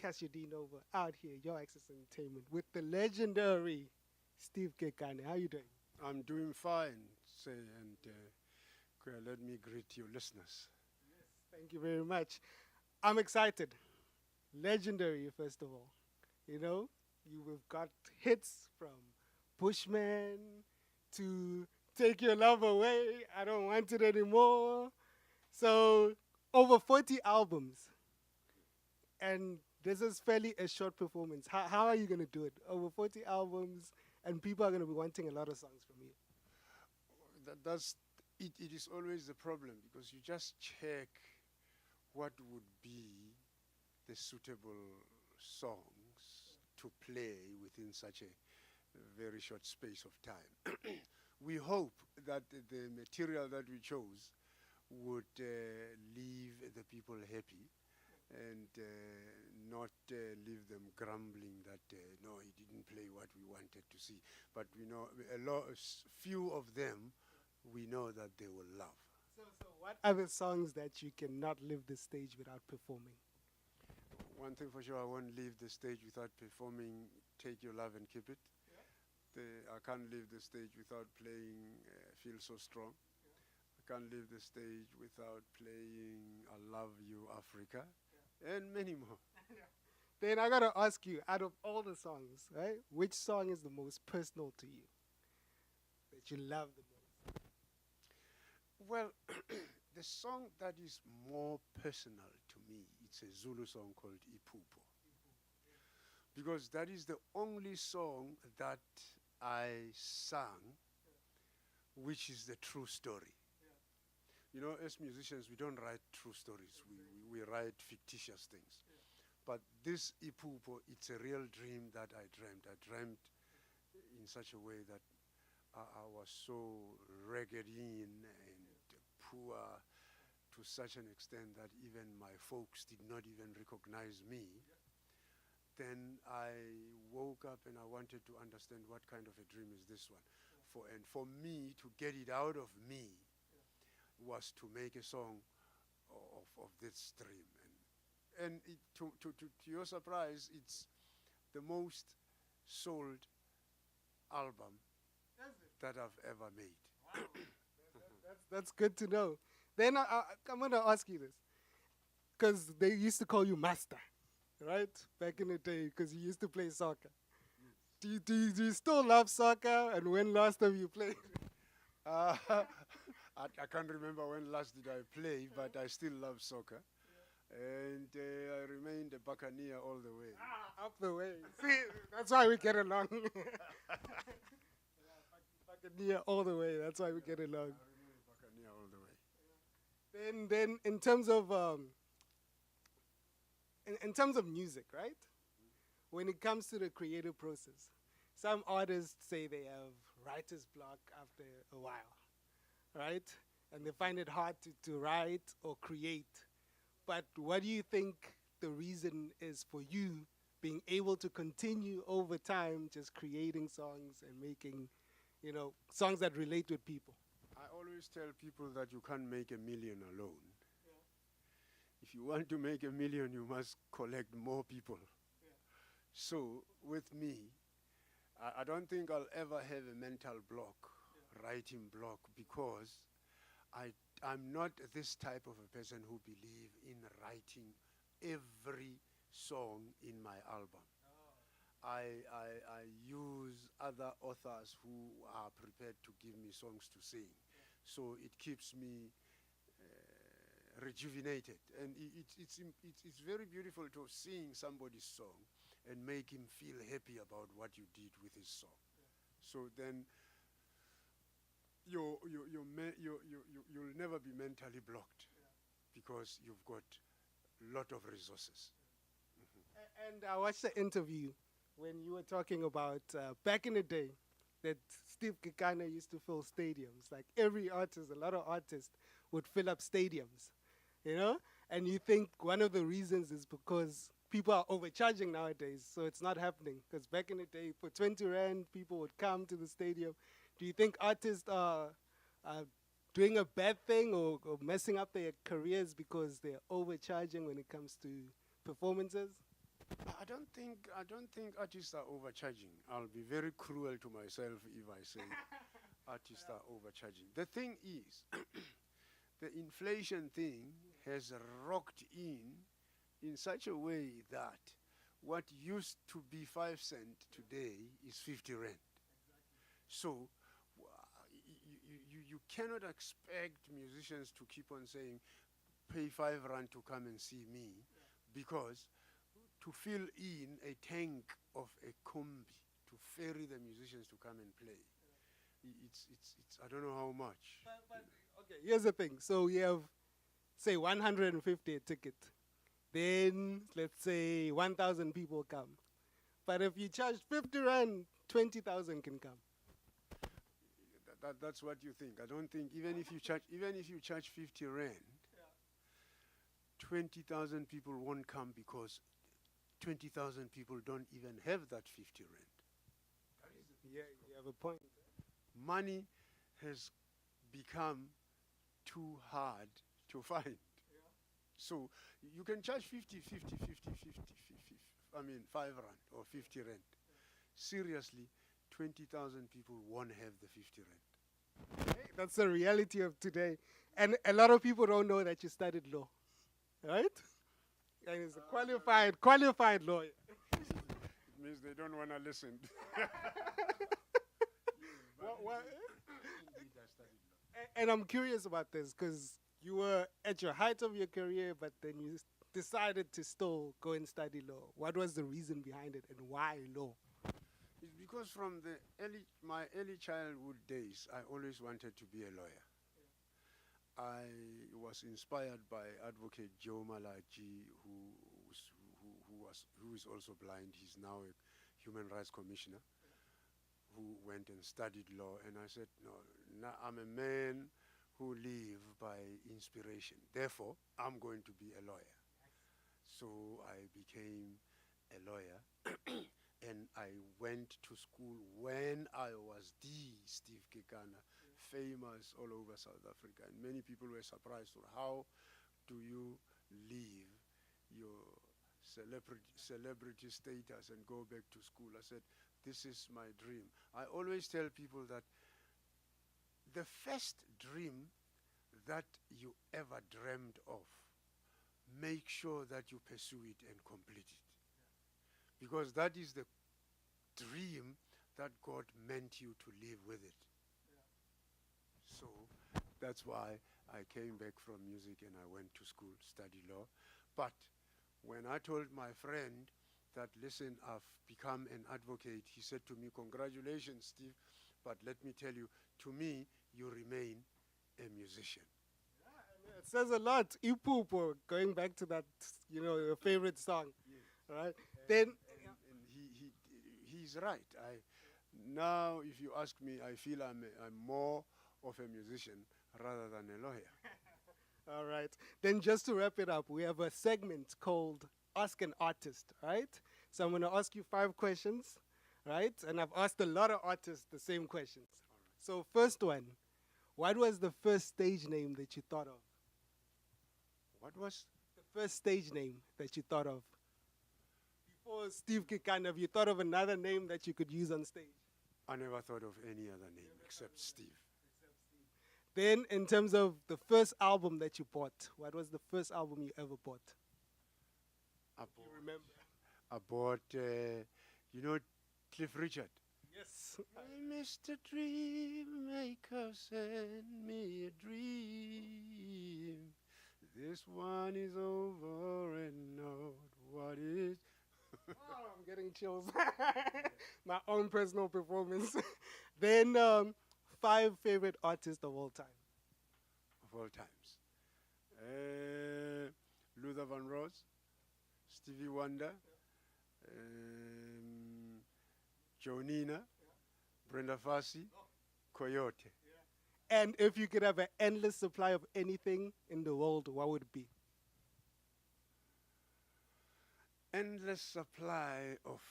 Pass your Dean over out here, your Access Entertainment, with the legendary Steve Kekana. How you doing? I'm doing fine, say, and let me greet your listeners. Thank you very much. I'm excited. Legendary, first of all. You know, you've got hits from Bushman to Take Your Love Away, I Don't Want It Anymore. So, over 40 albums. And this is fairly a short performance. How are you going to do it? Over 40 albums, and people are going to be wanting a lot of songs from you. That's it. It is always the problem because you just check what would be the suitable songs to play within such a very short space of time. We hope that the material that we chose would leave the people happy and not leave them grumbling that no, he didn't play what we wanted to see. But we know few of them we know that they will love. So what are the songs that you cannot leave the stage without performing? One thing for sure, I won't leave the stage without performing Take Your Love and Keep It. I can't leave the stage without playing Feel So Strong. I can't leave the stage without playing I Love You, Africa, and many more. Then I gotta ask you, out of all the songs, right, which song is the most personal to you that you love the most? Well, the song that is more personal to me, it's a Zulu song called Ipupo. Because that is the only song that I sang which is the true story. You know, as musicians, we don't write true stories. We write fictitious things. But this Ipupo, it's a real dream that I dreamt. I dreamt in such a way that I was so ragged in and poor to such an extent that even my folks did not even recognize me. Then I woke up and I wanted to understand what kind of a dream is this one. And for me to get it out of me was to make a song of this dream. And to your surprise, it's the most sold album that I've ever made. Wow. That's good to know. Then I'm going to ask you this. Because they used to call you Master, right? Back in the day, because you used to play soccer. Do you still love soccer? And when last time you played? I can't remember when last did I play, but I still love soccer. And I remained a Buccaneer all the way. Up the way. See, that's why we get along. Buccaneer all the way. That's why we get along. I remain a Buccaneer all the way. Then in terms of music, right? When it comes to the creative process, some artists say they have writer's block after a while, right? And they find it hard to write or create. But what do you think the reason is for you being able to continue over time just creating songs and making, songs that relate with people? I always tell people that you can't make a million alone. If you want to make a million, you must collect more people. So with me, I don't think I'll ever have a mental block, writing block, because I'm not this type of a person who believe in writing every song in my album. I use other authors who are prepared to give me songs to sing. So it keeps me rejuvenated. And it's very beautiful to sing somebody's song and make him feel happy about what you did with his song. So then you'll never be mentally blocked because you've got a lot of resources. And I watched the interview when you were talking about back in the day that Steve Kekana used to fill stadiums. Like every artist, a lot of artists would fill up stadiums, And you think one of the reasons is because people are overcharging nowadays, so it's not happening. Because back in the day, for 20 Rand, people would come to the stadium. Do you think artists are doing a bad thing or messing up their careers because they're overcharging when it comes to performances? I don't think artists are overcharging. I'll be very cruel to myself if I say artists are overcharging. The thing is, the inflation thing has rocked in such a way that what used to be 5 cent today is 50 rand. So you cannot expect musicians to keep on saying, pay 5 rand to come and see me, because to fill in a tank of a combi to ferry the musicians to come and play, it's I don't know how much. But okay, here's the thing. So you have, say, 150 a ticket. Then let's say 1,000 people come. But if you charge 50 rand, 20,000 can come. That's what you think. I don't think even if you charge 50 rand, 20,000 people won't come, because 20,000 people don't even have that 50 rand. Yeah, you have a point. Money has become too hard to find. So you can charge 50, 50, 50, 50, 50, I mean 5 rand or 50 rand. Seriously, 20,000 people won't have the 50 rand. Hey, that's the reality of today. And a lot of people don't know that you studied law. Right? And it's a qualified lawyer. It means they don't want to listen. What? Indeed, I studied law. And I'm curious about this because you were at your height of your career, but then you decided to still go and study law. What was the reason behind it, and why law? It's because from my early childhood days, I always wanted to be a lawyer. I was inspired by Advocate Joe Malachi, who is also blind. He's now a human rights commissioner, who went and studied law. And I said, no, I'm a man who live by inspiration. Therefore, I'm going to be a lawyer. So I became a lawyer. And I went to school when I was the Steve Kekana, famous all over South Africa. And many people were surprised, how do you leave your celebrity status and go back to school? I said, this is my dream. I always tell people that the first dream that you ever dreamed of, make sure that you pursue it and complete it. Because that is the dream that God meant you to live with it. So that's why I came back from music and I went to school, study law. But when I told my friend that, listen, I've become an advocate, he said to me, congratulations, Steve, but let me tell you, to me, you remain a musician. It says a lot. Ipupo, going back to that, your favorite song, right? Then And he's right. Now, if you ask me, I feel I'm more of a musician rather than a lawyer. all right. Then just to wrap it up, we have a segment called Ask an Artist, right? So I'm going to ask you 5 questions, right? And I've asked a lot of artists the same questions. So first one, what was the first stage name that you thought of? What was? The first stage name that you thought of? Before Steve Kekana, have you thought of another name that you could use on stage? I never thought of any other name except Steve. Then, in terms of the first album that you bought, what was the first album you ever bought? You remember? I bought, Cliff Richard. Yes. Mr. Dreammaker, send me a dream. This one is over and not what is. Oh, I'm getting chills. My own personal performance. Then, 5 favorite artists of all time. Of all times. Luther Vandross, Stevie Wonder, Jonina, Brenda Fassie, Coyote. And if you could have an endless supply of anything in the world, what would it be? Endless supply of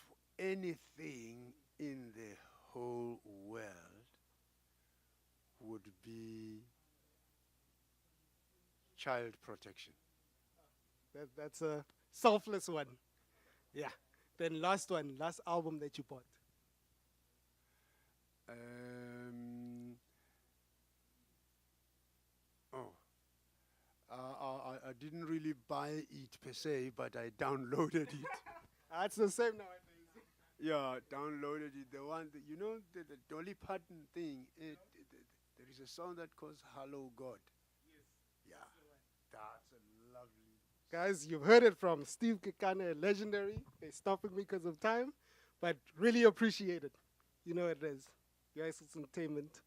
anything in the whole world would be child protection. That's a selfless one. Yeah. Then last one, last album that you bought. Oh, I didn't really buy it per se, but I downloaded it. It's the same nowadays. Yeah, downloaded it. The one that, the Dolly Parton thing. There is a song that calls "Hello God." Yeah, that's a lovely. Guys, you've heard it from Steve Kekana, legendary. They're stopping me because of time, but really appreciate it. You know what it is. Guys, it's entertainment.